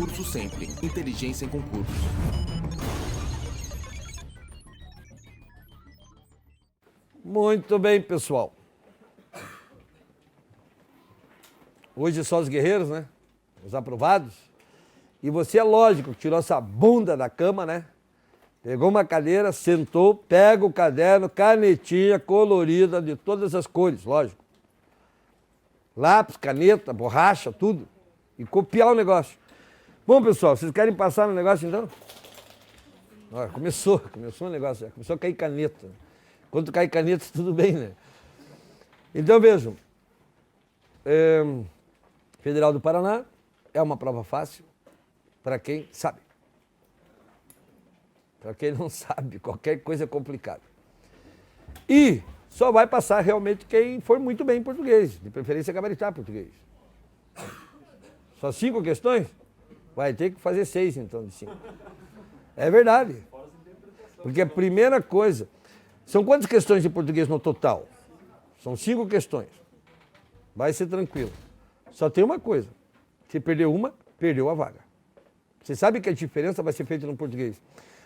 Curso Sempre. Inteligência em concursos. Muito bem, pessoal. Hoje só os guerreiros, né? Os aprovados. E você, é lógico, tirou essa bunda da cama, né? Pegou uma cadeira, sentou, pega o caderno, canetinha colorida de todas as cores, lógico. Lápis, caneta, borracha, tudo. E copiar o negócio. Bom, pessoal, vocês querem passar no negócio então? Olha, começou o negócio, já começou a cair caneta. Quando cai caneta, tudo bem, né? Então, vejam. Federal do Paraná é uma prova fácil para quem sabe. Para quem não sabe, qualquer coisa é complicada. E só vai passar realmente quem for muito bem em português, de preferência gabaritar português. Só 5 questões? Vai ter que fazer 6 então de 5. É verdade. Porque a primeira coisa... São quantas questões de português no total? São 5 questões. Vai ser tranquilo. Só tem uma coisa. Se perder uma, perdeu a vaga. Você sabe que a diferença vai ser feita no português.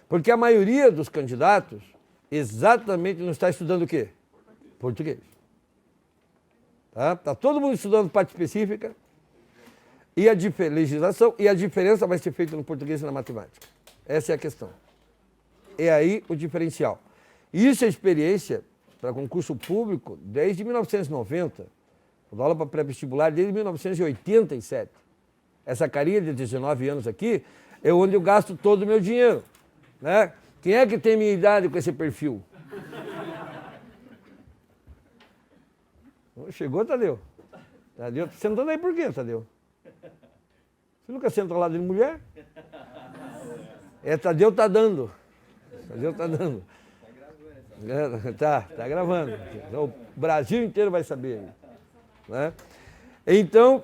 Porque a maioria dos candidatos exatamente não está estudando o quê? Português. Tá todo mundo estudando parte específica e a legislação, e a diferença vai ser feita no português e na matemática. Essa é a questão. É aí o diferencial. Isso é experiência para concurso público desde 1990. Eu dou aula para pré-vestibular desde 1987. Essa carinha de 19 anos aqui é onde eu gasto todo o meu dinheiro. Né? Quem é que tem minha idade com esse perfil? Chegou, Tadeu? Tadeu, sentando aí por quê, Tadeu? Você nunca senta ao lado de mulher? Tadeu tá dando. Tadeu tá dando. Tá gravando. Então, o Brasil inteiro vai saber. Né? Então,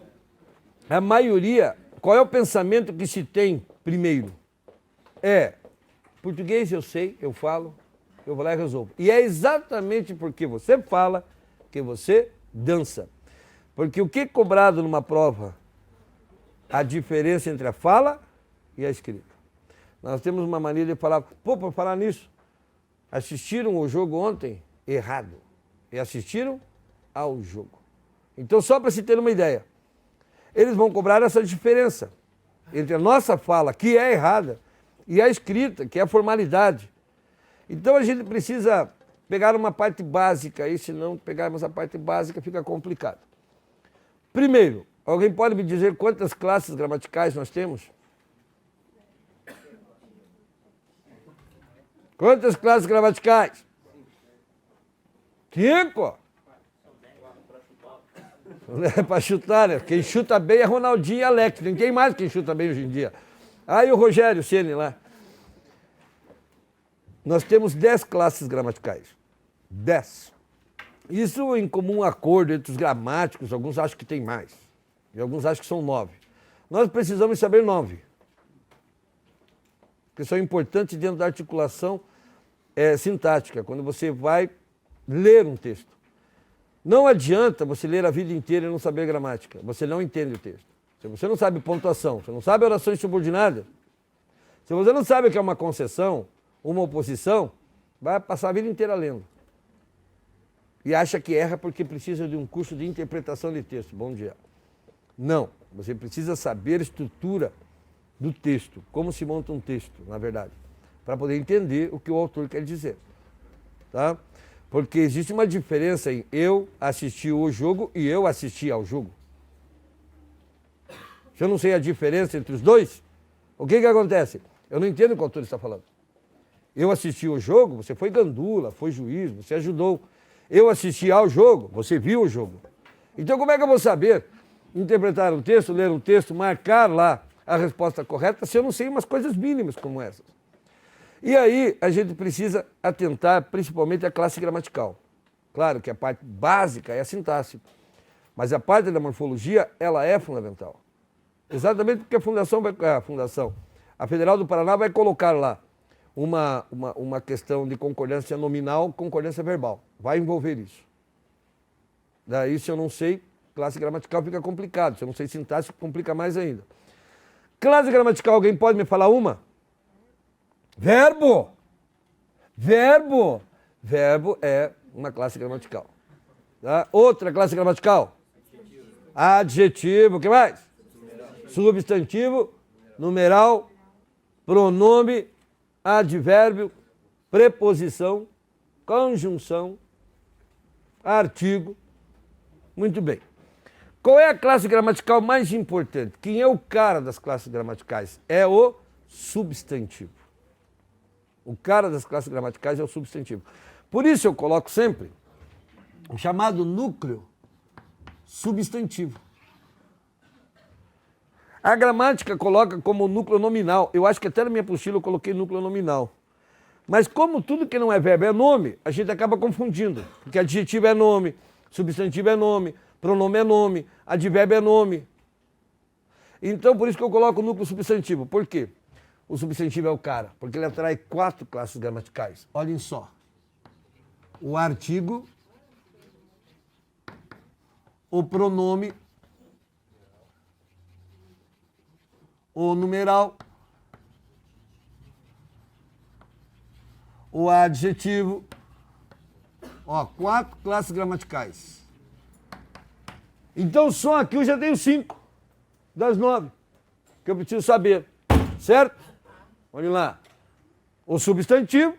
a maioria, qual é o pensamento que se tem primeiro? Português eu sei, eu falo, eu vou lá e resolvo. E é exatamente porque você fala que você dança. Porque o que é cobrado numa prova? A diferença entre a fala e a escrita. Nós temos uma mania de falar, por falar nisso, assistiram o jogo ontem? Errado. E assistiram ao jogo. Então, só para se ter uma ideia, eles vão cobrar essa diferença entre a nossa fala, que é errada, e a escrita, que é a formalidade. Então, a gente precisa pegar uma parte básica, e se não pegarmos a parte básica, fica complicado. Primeiro, alguém pode me dizer quantas classes gramaticais nós temos? Quantas classes gramaticais? 5? É para chutar, né? Quem chuta bem é Ronaldinho e Alex. Ninguém mais quem chuta bem hoje em dia. Aí o Rogério Ceni lá. Nós temos 10 classes gramaticais. 10. Isso em comum acordo entre os gramáticos, alguns acham que tem mais. E alguns acham que são 9. Nós precisamos saber 9. Porque são importantes dentro da articulação sintática, quando você vai ler um texto. Não adianta você ler a vida inteira e não saber gramática. Você não entende o texto. Se você não sabe pontuação, você não sabe orações subordinadas, se você não sabe o que é uma concessão, uma oposição, vai passar a vida inteira lendo. E acha que erra porque precisa de um curso de interpretação de texto. Bom dia. Não. Você precisa saber a estrutura do texto, como se monta um texto, na verdade, para poder entender o que o autor quer dizer. Tá? Porque existe uma diferença em eu assistir o jogo e eu assistir ao jogo. Se eu não sei a diferença entre os dois, o que acontece? Eu não entendo o que o autor está falando. Eu assisti o jogo, você foi gandula, foi juiz, você ajudou. Eu assisti ao jogo, você viu o jogo. Então como é que eu vou saber interpretar um texto, ler um texto, marcar lá a resposta correta se eu não sei umas coisas mínimas como essas? E aí a gente precisa atentar principalmente à classe gramatical. Claro que a parte básica é a sintaxe, mas a parte da morfologia, ela é fundamental. Exatamente porque a Federal do Paraná vai colocar lá uma questão de concordância nominal, concordância verbal. Vai envolver isso. Daí, se eu não sei, classe gramatical fica complicado. Se eu não sei sintaxe, complica mais ainda. Classe gramatical, alguém pode me falar uma? Verbo. Verbo. Verbo é uma classe gramatical. Tá? Outra classe gramatical? Adjetivo. O que mais? Substantivo, numeral, pronome, advérbio, preposição, conjunção, artigo. Muito bem. Qual é a classe gramatical mais importante? Quem é o cara das classes gramaticais? É o substantivo. O cara das classes gramaticais é o substantivo. Por isso eu coloco sempre o chamado núcleo substantivo. A gramática coloca como núcleo nominal. Eu acho que até na minha apostila eu coloquei núcleo nominal. Mas como tudo que não é verbo é nome, a gente acaba confundindo. Porque adjetivo é nome, substantivo é nome, pronome é nome, advérbio é nome. Então, por isso que eu coloco o núcleo substantivo. Por quê? O substantivo é o cara, porque ele atrai 4 classes gramaticais. Olhem só. O artigo, o pronome, o numeral, o adjetivo. Ó, 4 classes gramaticais. Então, só aqui eu já tenho 5 das 9 que eu preciso saber, certo? Olha lá. O substantivo,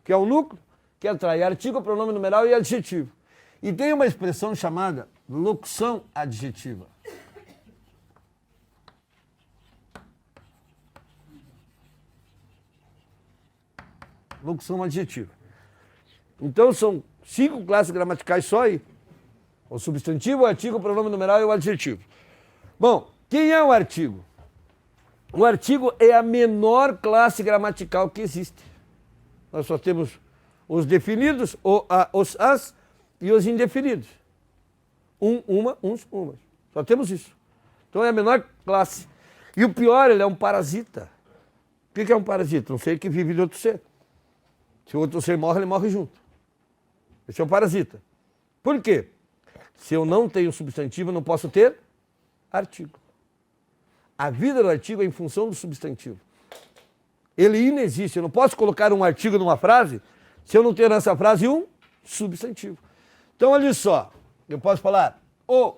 que é o núcleo, que atrai artigo, pronome, numeral e adjetivo. E tem uma expressão chamada locução adjetiva. Locução adjetiva. Então são 5 classes gramaticais só aí. O substantivo, o artigo, o pronome, numeral e o adjetivo. Bom, quem é o artigo? O artigo é a menor classe gramatical que existe. Nós só temos os definidos, os as e os indefinidos. Uma, uns, umas. Só temos isso. Então é a menor classe. E o pior, ele é um parasita. O que é um parasita? Um ser que vive de outro ser. Se o outro ser morre, ele morre junto. Esse é um parasita. Por quê? Se eu não tenho substantivo, eu não posso ter artigo. A vida do artigo é em função do substantivo. Ele inexiste. Eu não posso colocar um artigo numa frase se eu não ter nessa frase um substantivo. Então, olha só. Eu posso falar o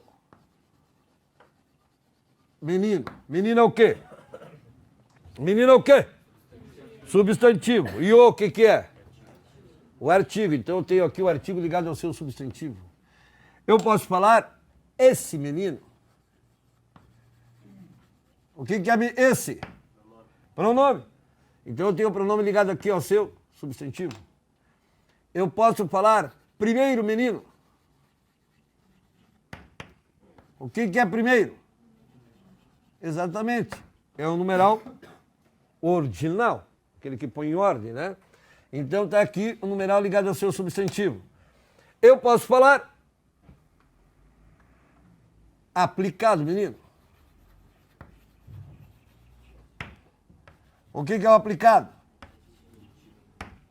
menino. Menino é o quê? Menino é o quê? Substantivo. E o que é? O artigo. Então, eu tenho aqui o artigo ligado ao seu substantivo. Eu posso falar esse menino. O que é esse? Pronome. Então eu tenho o pronome ligado aqui ao seu substantivo. Eu posso falar primeiro menino. O que é primeiro? Exatamente. É o numeral ordinal, aquele que põe em ordem, né? Então está aqui o numeral ligado ao seu substantivo. Eu posso falar aplicado, menino. O que é o aplicado?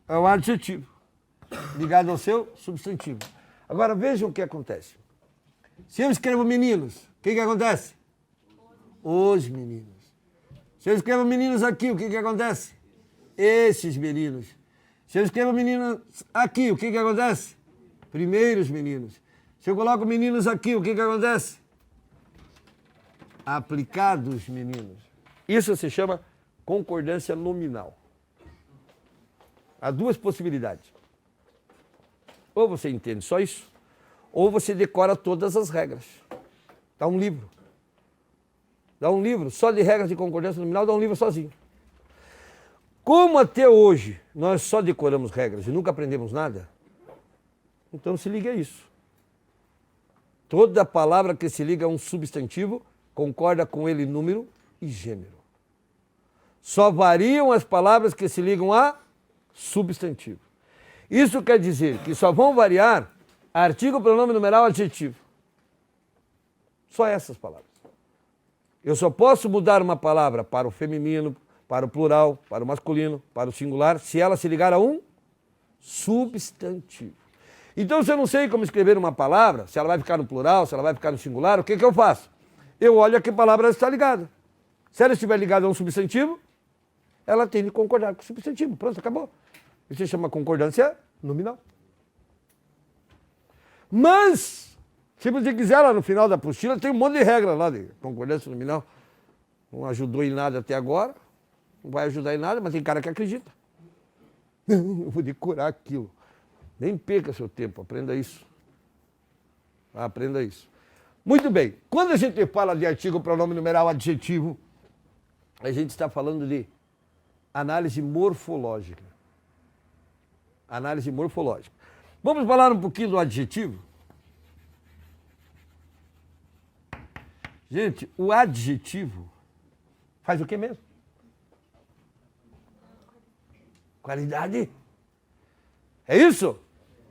É o adjetivo, ligado ao seu substantivo. Agora vejam o que acontece. Se eu escrevo meninos, o que acontece? Os meninos. Se eu escrevo meninos aqui, o que acontece? Esses meninos. Se eu escrevo meninos aqui, o que acontece? Primeiros meninos. Se eu coloco meninos aqui, o que acontece? Aplicados meninos. Isso se chama concordância nominal. Há 2 possibilidades. Ou você entende só isso, ou você decora todas as regras. Dá um livro. Dá um livro só de regras de concordância nominal, dá um livro sozinho. Como até hoje nós só decoramos regras e nunca aprendemos nada, então se liga a isso. Toda palavra que se liga a um substantivo concorda com ele número e gênero. Só variam as palavras que se ligam a substantivo. Isso quer dizer que só vão variar artigo, pronome, numeral, adjetivo. Só essas palavras. Eu só posso mudar uma palavra para o feminino, para o plural, para o masculino, para o singular, se ela se ligar a um substantivo. Então, se eu não sei como escrever uma palavra, se ela vai ficar no plural, se ela vai ficar no singular, o que eu faço? Eu olho a que palavra está ligada. Se ela estiver ligada a um substantivo, ela tem de concordar com o substantivo. Pronto, acabou. Isso se chama concordância nominal. Mas, se você quiser, lá no final da apostila, tem um monte de regra lá de concordância nominal. Não ajudou em nada até agora, não vai ajudar em nada, mas tem cara que acredita. Eu vou decorar aquilo. Nem perca seu tempo, aprenda isso. Aprenda isso. Muito bem, quando a gente fala de artigo, pronome numeral, adjetivo, a gente está falando de análise morfológica. Análise morfológica. Vamos falar um pouquinho do adjetivo? Gente, o adjetivo faz o que mesmo? Qualidade. É isso?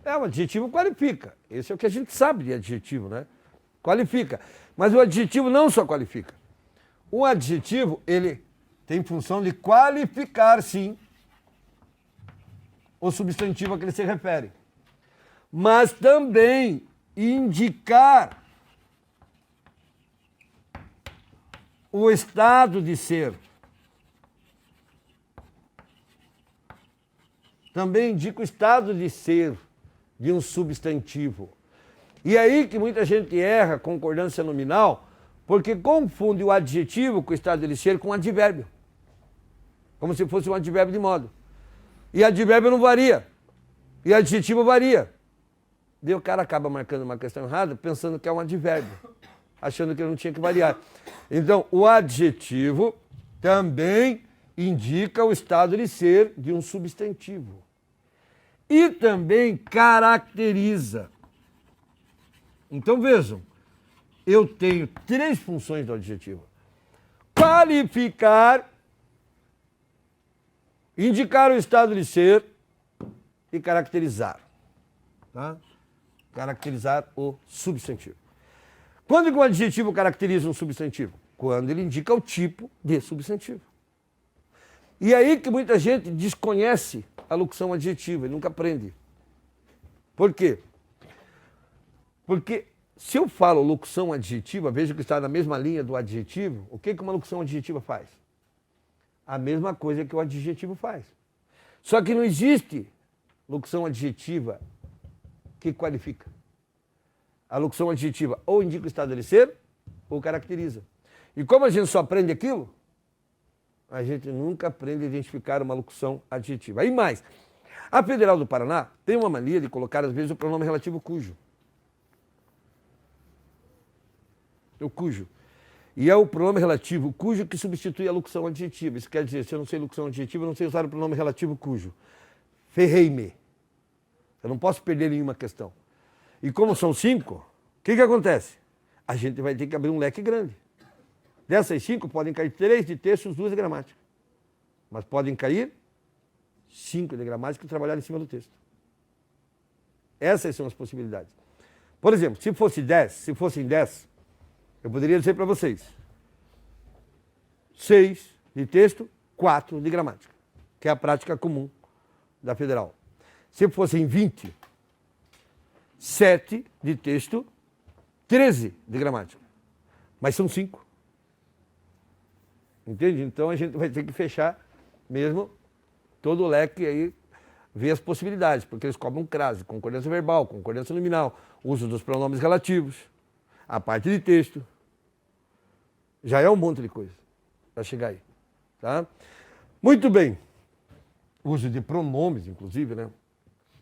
O adjetivo qualifica. Esse é o que a gente sabe de adjetivo, né? Qualifica. Mas o adjetivo não só qualifica. O adjetivo, ele tem função de qualificar, sim, o substantivo a que ele se refere. Mas também indicar o estado de ser. Também indica o estado de ser de um substantivo. E é aí que muita gente erra concordância nominal, porque confunde o adjetivo com o estado de ser com o advérbio. Como se fosse um advérbio de modo. E advérbio não varia. E adjetivo varia. Daí o cara acaba marcando uma questão errada, pensando que é um advérbio, achando que não tinha que variar. Então, o adjetivo também indica o estado de ser de um substantivo. E também caracteriza. Então, vejam, eu tenho 3 funções do adjetivo. Qualificar, indicar o estado de ser e caracterizar. Tá? Caracterizar o substantivo. Quando que o adjetivo caracteriza um substantivo? Quando ele indica o tipo de substantivo. E aí que muita gente desconhece a locução adjetiva, ele nunca aprende. Por quê? Porque se eu falo locução adjetiva, veja que está na mesma linha do adjetivo, o que uma locução adjetiva faz? A mesma coisa que o adjetivo faz. Só que não existe locução adjetiva que qualifica. A locução adjetiva ou indica o estado de ser ou caracteriza. E como a gente só aprende aquilo, a gente nunca aprende a identificar uma locução adjetiva. Aí mais, a Federal do Paraná tem uma mania de colocar às vezes o pronome relativo cujo. O cujo. E é o pronome relativo cujo que substitui a locução adjetiva. Isso quer dizer, se eu não sei locução adjetiva, eu não sei usar o pronome relativo cujo. Ferrei-me. Eu não posso perder nenhuma questão. E como são 5, o que acontece? A gente vai ter que abrir um leque grande. Dessas 5, podem cair 3 de textos, 2 de gramática. Mas podem cair 5 de gramática e trabalhar em cima do texto. Essas são as possibilidades. Por exemplo, se fossem 10, eu poderia dizer para vocês 6 de texto, 4 de gramática, que é a prática comum da Federal. Se fossem 20, 7 de texto, 13 de gramática. Mas são 5. Entende? Então a gente vai ter que fechar mesmo todo o leque aí, ver as possibilidades, porque eles cobram crase, concordância verbal, concordância nominal, uso dos pronomes relativos, a parte de texto. Já é um monte de coisa para chegar aí. Tá? Muito bem. Uso de pronomes, inclusive, né?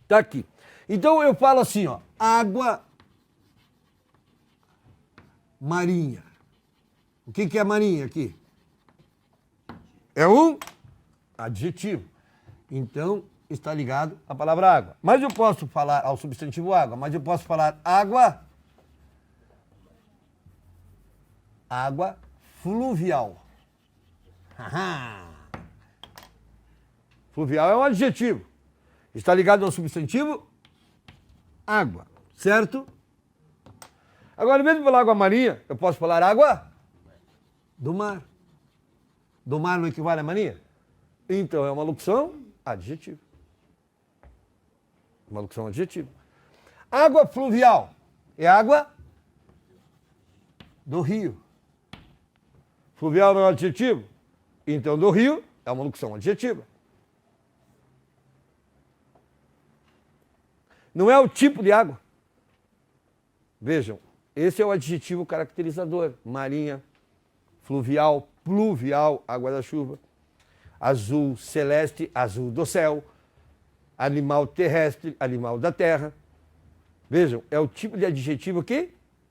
Tá aqui. Então eu falo assim, ó, água marinha. O que é marinha aqui? É um adjetivo. Então, está ligado à palavra água. Mas eu posso falar ao substantivo água, mas eu posso falar água fluvial. Fluvial é um adjetivo. Está ligado ao substantivo água, certo? Agora, em vez de falar água marinha, eu posso falar água do mar. Do mar não equivale a marinha? Então é uma locução adjetiva. Uma locução adjetiva. Água fluvial é água do rio. Fluvial não é um adjetivo? Então, do rio é uma locução adjetiva. Não é o tipo de água. Vejam, esse é o adjetivo caracterizador. Marinha, fluvial, pluvial, água da chuva. Azul celeste, azul do céu. Animal terrestre, animal da terra. Vejam, é o tipo de adjetivo que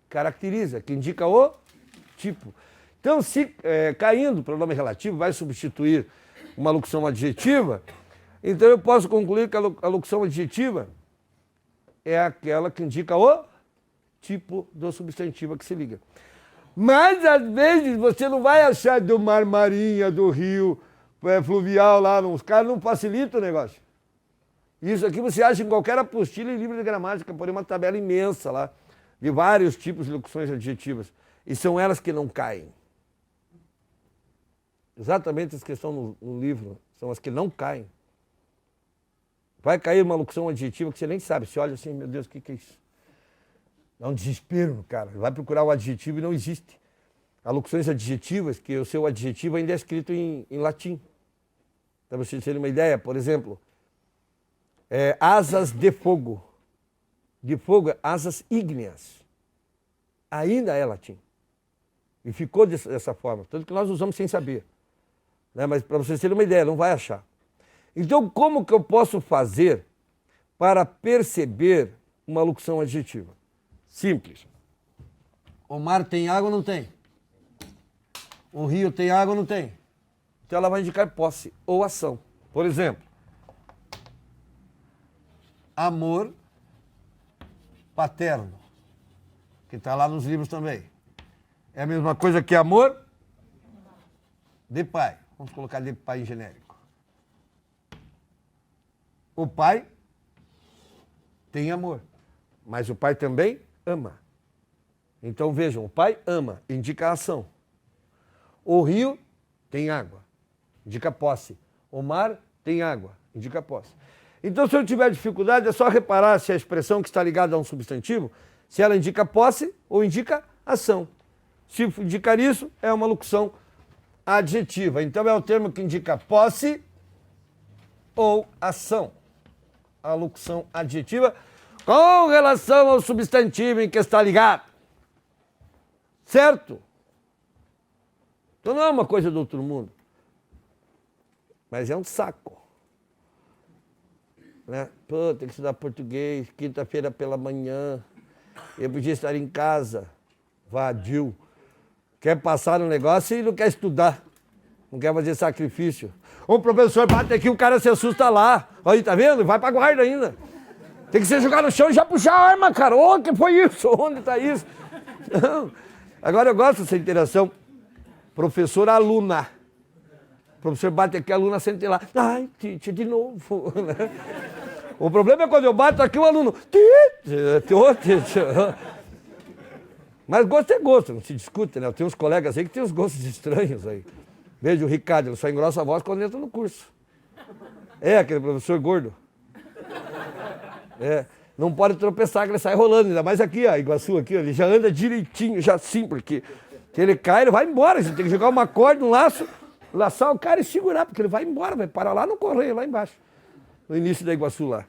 caracteriza, que indica o tipo. Então, se caindo o pronome relativo vai substituir uma locução adjetiva, então eu posso concluir que a locução adjetiva é aquela que indica o tipo do substantivo a que se liga. Mas, às vezes, você não vai achar do mar, marinha, do rio, fluvial lá, os caras não facilitam o negócio. Isso aqui você acha em qualquer apostila e livro de gramática, porém uma tabela imensa lá, de vários tipos de locuções adjetivas. E são elas que não caem. Exatamente as que estão no livro, são as que não caem. Vai cair uma locução adjetiva que você nem sabe. Você olha assim, meu Deus, o que é isso? Dá um desespero no cara. Vai procurar o adjetivo e não existe. Há locuções adjetivas que o seu adjetivo ainda é escrito em latim. Para vocês terem uma ideia, por exemplo, asas de fogo. De fogo, asas ígneas. Ainda é latim. E ficou dessa forma. Tanto que nós usamos sem saber. Né? Mas para vocês terem uma ideia, não vai achar. Então, como que eu posso fazer para perceber uma locução adjetiva? Simples. O mar tem água ou não tem? O rio tem água ou não tem? Então ela vai indicar posse ou ação. Por exemplo, amor paterno, que está lá nos livros também. É a mesma coisa que amor de pai. Vamos colocar de pai em genérico. O pai tem amor, mas o pai também ama. Então vejam, o pai ama, indica ação. O rio tem água, indica posse. O mar tem água, indica posse. Então se eu tiver dificuldade, é só reparar se a expressão que está ligada a um substantivo, se ela indica posse ou indica ação. Se indicar isso, é uma locução adjetiva. Então é o termo que indica posse ou ação. A locução adjetiva com relação ao substantivo em que está ligado. Certo? Então não é uma coisa do outro mundo. Mas é um saco. Né? Pô, tem que estudar português, quinta-feira pela manhã. Eu podia estar em casa. Vadio. Quer passar no negócio e não quer estudar. Não quer fazer sacrifício. O professor bate aqui, o cara se assusta lá. Aí, tá vendo? Vai pra guarda ainda. Tem que ser jogar no chão e já puxar a arma, cara. Ô, que foi isso? Onde tá isso? Não. Agora eu gosto dessa interação. Professor-aluna. O professor bate aqui, a aluna sente lá. Ai, teacher, de novo. O problema é quando eu bato aqui, o aluno... Mas gosto é gosto, não se discute, né? Eu tenho uns colegas aí que tem uns gostos estranhos aí. Veja o Ricardo, ele só engrossa a voz quando entra no curso. É, aquele professor gordo. É, não pode tropeçar, que ele sai rolando, ainda mais aqui, ó, Iguaçu aqui, ó, ele já anda direitinho, já assim, porque se ele cai, ele vai embora. Você tem que jogar uma corda, um laço, laçar o cara e segurar, porque ele vai embora, vai parar lá no correio, lá embaixo. No início da Iguaçu lá.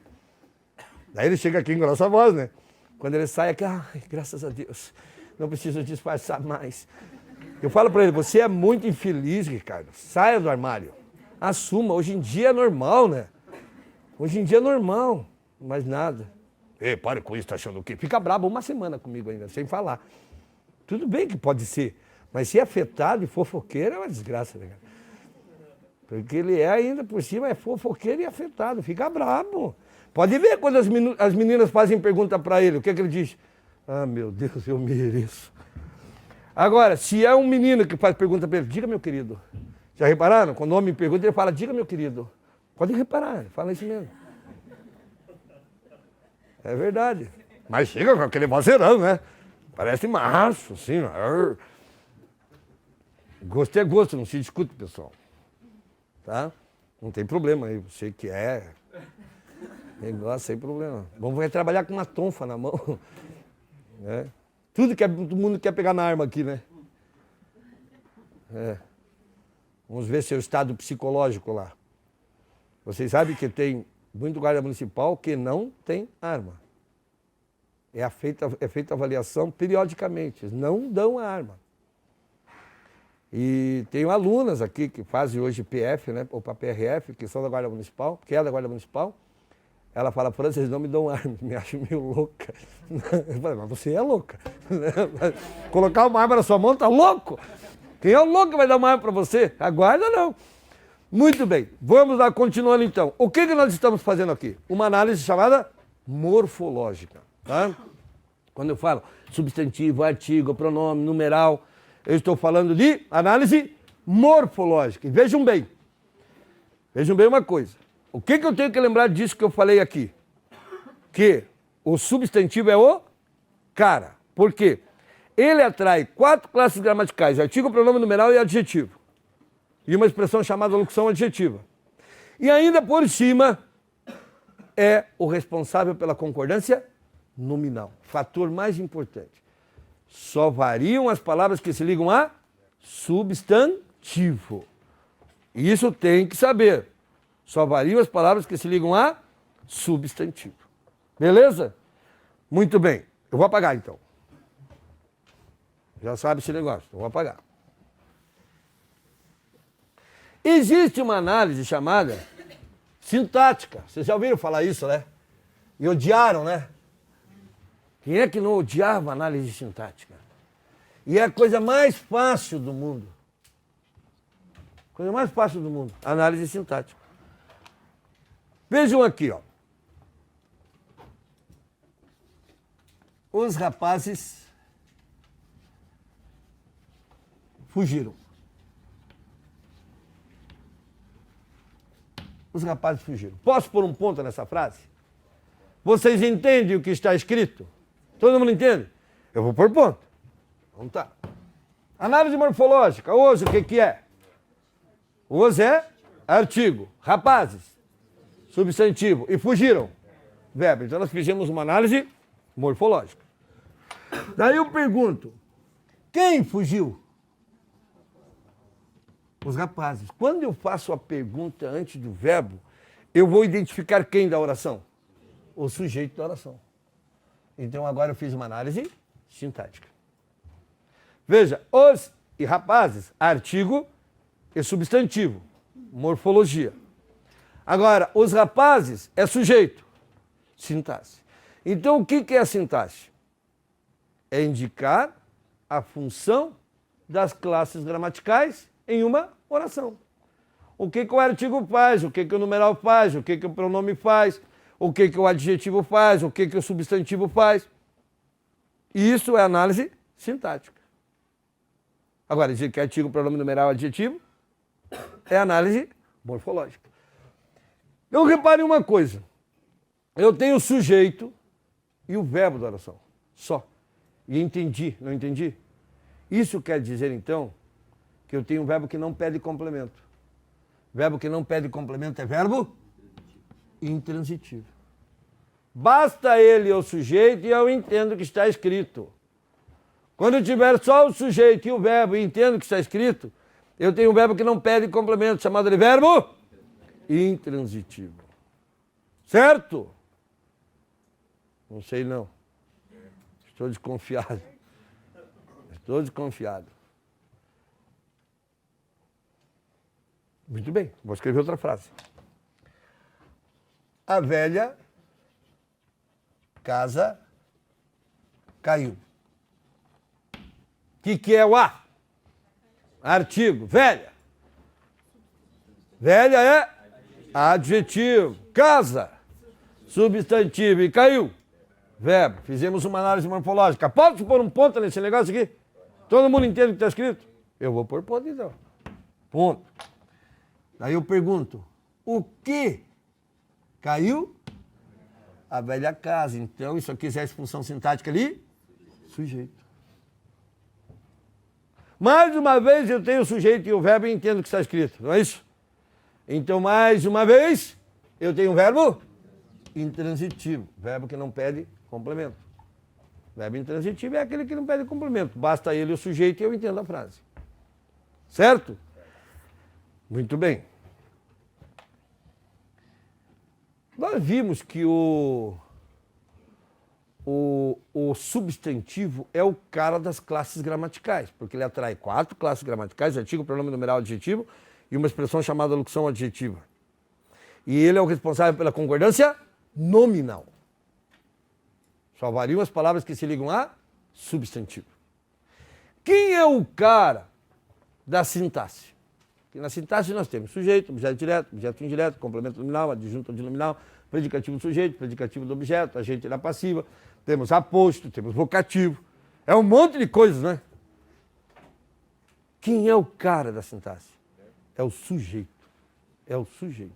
Daí ele chega aqui e engrossa a voz, né? Quando ele sai aqui, ai, graças a Deus, não preciso disfarçar mais. Eu falo para ele, você é muito infeliz, Ricardo. Saia do armário. Assuma. Hoje em dia é normal, né? Hoje em dia é normal. Mais nada. Ei, para com isso, tá achando o quê? Fica brabo uma semana comigo ainda, sem falar. Tudo bem que pode ser, mas se é afetado e fofoqueiro é uma desgraça, né, cara? Porque ele é ainda por cima, é fofoqueiro e afetado. Fica brabo. Pode ver quando as meninas fazem pergunta para ele, o que ele diz? Ah, meu Deus, eu mereço. Agora, se é um menino que faz pergunta para ele, diga, meu querido. Já repararam? Quando o homem pergunta, ele fala, diga, meu querido. Pode reparar, ele fala isso mesmo. É verdade. Mas chega com aquele vozeirão, né? Parece macho, assim. Gosto é gosto, não se discute, pessoal. Tá? Não tem problema aí, você que é. Negócio, sem problema. Vamos trabalhar com uma tonfa na mão. É. Todo mundo quer pegar na arma aqui, né? É. Vamos ver seu estado psicológico lá. Vocês sabem que tem muito guarda municipal que não tem arma. É feita avaliação periodicamente. Eles não dão a arma. E tenho alunas aqui que fazem hoje PF, né, ou para PRF, que são da Guarda Municipal, que é da Guarda Municipal. Ela fala, França, eles não me dão arma, me acham meio louca. Eu falei, mas você é louca. Colocar uma arma na sua mão, tá louco? Quem é o louco que vai dar uma arma para você? A guarda não. Muito bem, vamos lá, continuando então. O que nós estamos fazendo aqui? Uma análise chamada morfológica. Tá? Quando eu falo substantivo, artigo, pronome, numeral, eu estou falando de análise morfológica. E vejam bem uma coisa. O que eu tenho que lembrar disso que eu falei aqui? Que o substantivo é o cara. Por quê? Ele atrai 4 classes gramaticais, artigo, pronome, numeral e adjetivo. E uma expressão chamada locução adjetiva. E ainda por cima é o responsável pela concordância nominal. Fator mais importante. Só variam as palavras que se ligam a substantivo. E isso tem que saber. Só variam as palavras que se ligam a substantivo. Beleza? Muito bem. Eu vou apagar então. Já sabe esse negócio. Eu vou apagar. Existe uma análise chamada sintática. Vocês já ouviram falar isso, né? E odiaram, né? Quem é que não odiava a análise sintática? E é a coisa mais fácil do mundo. Coisa mais fácil do mundo. Análise sintática. Vejam aqui, ó. Os rapazes fugiram. Os rapazes fugiram. Posso pôr um ponto nessa frase? Vocês entendem o que está escrito? Todo mundo entende? Eu vou pôr ponto. Vamos tá. Análise morfológica. Os, o que é? Os é artigo. Rapazes, substantivo. E fugiram. Verbo. Então nós fizemos uma análise morfológica. Daí eu pergunto, quem fugiu? Os rapazes. Quando eu faço a pergunta antes do verbo, eu vou identificar quem da oração? O sujeito da oração. Então agora eu fiz uma análise sintática. Veja, os e rapazes, artigo e substantivo, morfologia. Agora, os rapazes é sujeito, sintaxe. Então o que é a sintaxe? É indicar a função das classes gramaticais em uma oração. O que o artigo faz, o que o numeral faz, o que o pronome faz, o que o adjetivo faz, o que o substantivo faz. E isso é análise sintática. Agora, dizer que artigo, pronome, numeral, adjetivo é análise morfológica. Eu repare uma coisa. Eu tenho o sujeito e o verbo da oração. Só. E entendi, não entendi? Isso quer dizer, então, que eu tenho um verbo que não pede complemento. Verbo que não pede complemento é verbo intransitivo. Basta ele o sujeito e eu entendo o que está escrito. Quando eu tiver só o sujeito e o verbo e entendo o que está escrito, eu tenho um verbo que não pede complemento, chamado de verbo intransitivo. Certo? Não sei não. Estou desconfiado. Estou desconfiado. Muito bem, vou escrever outra frase. A velha casa caiu. O que é o A? Artigo. Velha. Velha é adjetivo. Casa. Substantivo. E caiu. Verbo. Fizemos uma análise morfológica. Posso pôr um ponto nesse negócio aqui? Todo mundo entende o que está escrito? Eu vou pôr ponto então. Ponto. Daí eu pergunto, o que caiu? A velha casa. Então, isso aqui é a expulsão sintática ali? Sujeito. Mais uma vez eu tenho o sujeito e o verbo e entendo o que está escrito, não é isso? Então, mais uma vez, eu tenho o verbo intransitivo, verbo que não pede complemento. Verbo intransitivo é aquele que não pede complemento. Basta ele o sujeito e eu entendo a frase. Certo? Muito bem. Nós vimos que o substantivo é o cara das classes gramaticais, porque ele atrai 4 classes gramaticais, artigo, pronome numeral, adjetivo, e uma expressão chamada locução adjetiva. E ele é o responsável pela concordância nominal. Só variam as palavras que se ligam a substantivo. Quem é o cara da sintaxe? Porque na sintaxe nós temos sujeito, objeto direto, objeto indireto, complemento nominal, adjunto nominal, predicativo do sujeito, predicativo do objeto, agente da passiva, temos aposto, temos vocativo. É um monte de coisas, né? Quem é o cara da sintaxe? É o sujeito. É o sujeito.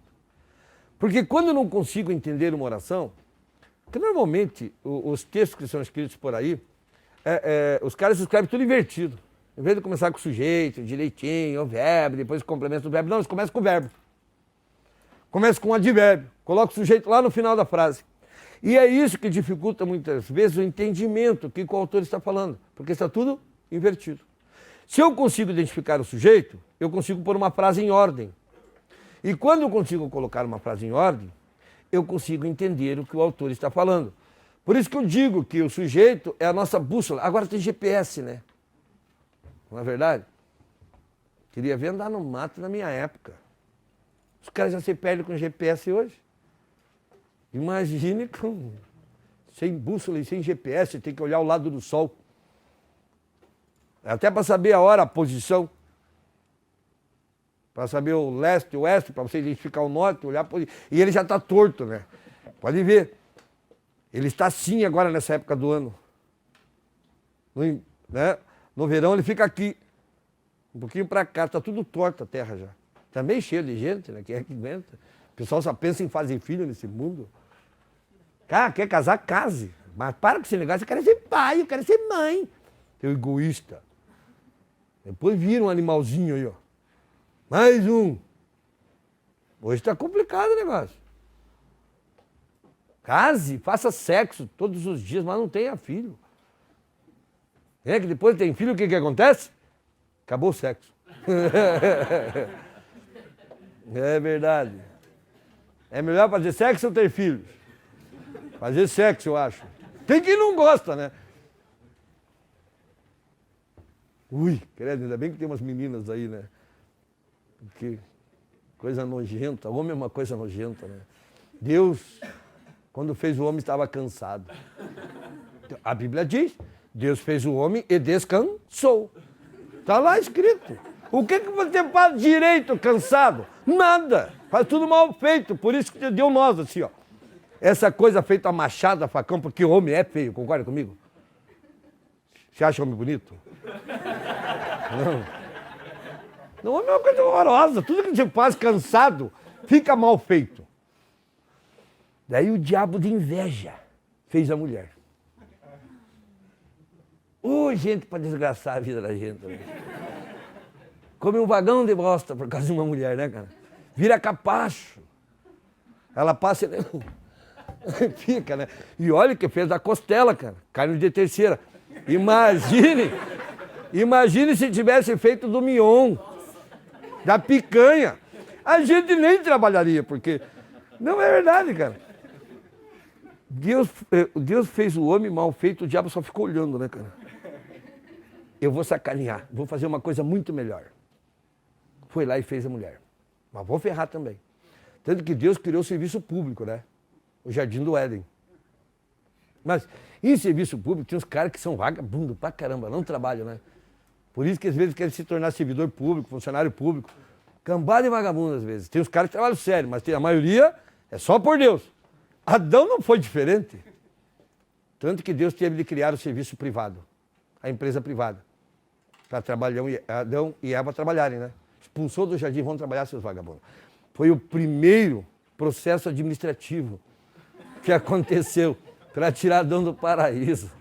Porque quando eu não consigo entender uma oração, porque normalmente os textos que são escritos por aí, os caras escrevem tudo invertido. Em vez de começar com o sujeito, direitinho, o verbo, depois o complemento do verbo, não, eles começam com o verbo. Começa com um advérbio, coloca o sujeito lá no final da frase. E é isso que dificulta muitas vezes o entendimento que o autor está falando, porque está tudo invertido. Se eu consigo identificar o sujeito, eu consigo pôr uma frase em ordem. E quando eu consigo colocar uma frase em ordem, eu consigo entender o que o autor está falando. Por isso que eu digo que o sujeito é a nossa bússola. Agora tem GPS, né? Não é verdade? Queria ver andar no mato na minha época. Os caras já se perdem com GPS hoje. Imagine sem bússola e sem GPS, tem que olhar o lado do sol. Até para saber a hora, a posição. Para saber o leste, o oeste, para você identificar o norte, olhar. E ele já está torto, né? Pode ver. Ele está assim agora nessa época do ano. No verão ele fica aqui. Um pouquinho para cá, está tudo torto a terra já. Está meio cheio de gente, né? Quem é que aguenta? O pessoal só pensa em fazer filho nesse mundo. Cara, quer casar, case. Mas para com esse negócio, eu quero ser pai, eu quero ser mãe. Seu egoísta. Depois vira um animalzinho aí, ó. Mais um. Hoje está complicado o negócio. Case, faça sexo todos os dias, mas não tenha filho. É que depois tem filho, o que acontece? Acabou o sexo. É verdade. É melhor fazer sexo ou ter filhos? Fazer sexo, eu acho. Tem quem não gosta, né? Ui, credo, ainda bem que tem umas meninas aí, né? Que coisa nojenta. O homem é uma coisa nojenta, né? Deus, quando fez o homem, estava cansado. A Bíblia diz, Deus fez o homem e descansou. Está lá escrito. O que você faz direito cansado? Nada. Faz tudo mal feito. Por isso que deu nós assim, ó. Essa coisa feita a machado, a facão, porque o homem é feio. Concorda comigo? Você acha o homem bonito? Não. O homem é uma coisa horrorosa. Tudo que você faz cansado fica mal feito. Daí o diabo de inveja fez a mulher. Ô, gente, para desgraçar a vida da gente. Né? Come um vagão de bosta por causa de uma mulher, né, cara? Vira capacho. Ela passa e fica, né? E olha que fez da costela, cara. Carne de terceira. Imagine se tivesse feito do mignon, da picanha. A gente nem trabalharia, porque... Não é verdade, cara. Deus fez o homem mal feito, o diabo só ficou olhando, né, cara? Eu vou sacanear, vou fazer uma coisa muito melhor. Foi lá e fez a mulher. Mas vou ferrar também. Tanto que Deus criou o serviço público, né? O Jardim do Éden. Mas em serviço público tem uns caras que são vagabundos pra caramba, não trabalham, né? Por isso que às vezes querem se tornar servidor público, funcionário público. Cambada e vagabundo às vezes. Tem uns caras que trabalham sério, mas a maioria é só por Deus. Adão não foi diferente. Tanto que Deus teve de criar o serviço privado, a empresa privada, para Adão e Eva trabalharem, né? Expulsou do jardim, vão trabalhar seus vagabundos. Foi o primeiro processo administrativo que aconteceu para tirar Adão do paraíso.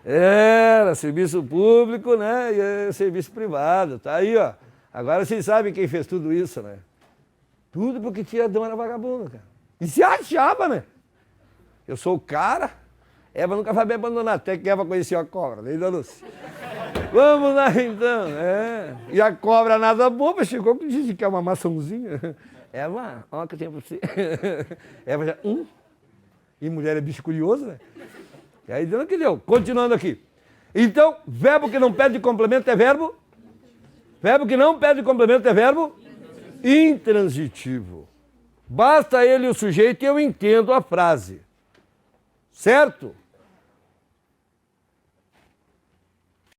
Era serviço público, né? E serviço privado. Tá aí, ó. Agora vocês sabem quem fez tudo isso, né? Tudo porque tinha Adão era vagabundo, cara. E se achava, né? Eu sou o cara, Eva nunca vai me abandonar, até que Eva conheceu a cobra, nem danou-se. Vamos lá então. E a cobra nada boba chegou e disse que é uma maçãzinha. Eva, olha que eu tenho pra você. Eva já, E mulher é bicho curioso, né? E aí deu que deu. Continuando aqui. Então, verbo que não pede complemento é verbo? Verbo que não pede complemento é verbo? Intransitivo. Basta ele o sujeito e eu entendo a frase. Certo?